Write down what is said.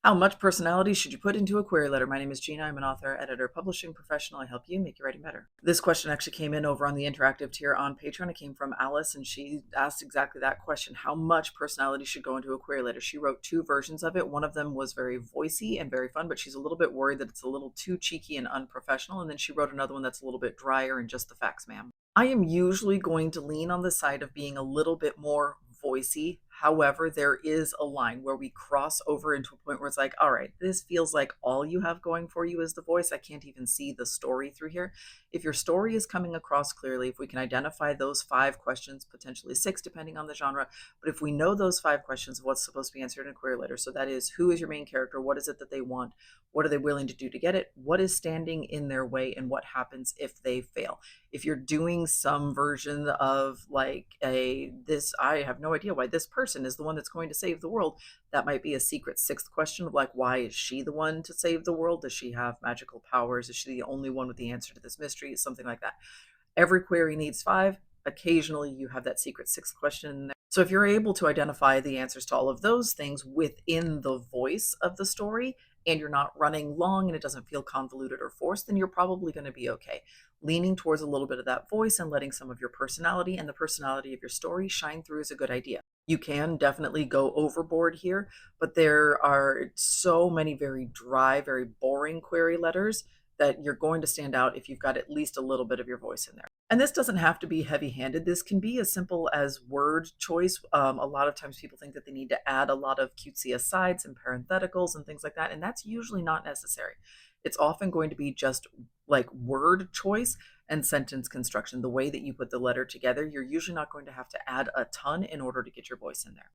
How much personality should you put into a query letter? My name is Gina. I'm an author, editor, publishing professional. I help you make your writing better. This question actually came in over on the interactive tier on Patreon. It came from Alice, and she asked exactly that question. How much personality should go into a query letter? She wrote two versions of it. One of them was very voicey and very fun, but she's a little bit worried that it's a little too cheeky and unprofessional. And then she wrote another one that's a little bit drier and just the facts, ma'am. I am usually going to lean on the side of being a little bit more voicey. However, there is a line where we cross over into a point where it's like, all right, this feels like all you have going for you is the voice. I can't even see the story through here. If your story is coming across clearly, if we can identify those five questions, potentially six, depending on the genre, but if we know those five questions of what's supposed to be answered in a query letter, so that is who is your main character? What is it that they want? What are they willing to do to get it? What is standing in their way? And what happens if they fail? If you're doing some version of like I have no idea why this person is the one that's going to save the world, that might be a secret sixth question of like, why is she the one to save the world? Does she have magical powers? Is she the only one with the answer to this mystery? Something like that. Every query needs five. Occasionally you have that secret sixth question in there. So if you're able to identify the answers to all of those things within the voice of the story, and you're not running long and it doesn't feel convoluted or forced, then you're probably going to be okay. Leaning towards a little bit of that voice and letting some of your personality and the personality of your story shine through is a good idea. You can definitely go overboard here, but there are so many very dry, very boring query letters that you're going to stand out if you've got at least a little bit of your voice in there. And this doesn't have to be heavy handed. This can be as simple as word choice. A lot of times people think that they need to add a lot of cutesy asides and parentheticals and things like that. And that's usually not necessary. It's often going to be just like word choice and sentence construction. The way that you put the letter together, you're usually not going to have to add a ton in order to get your voice in there.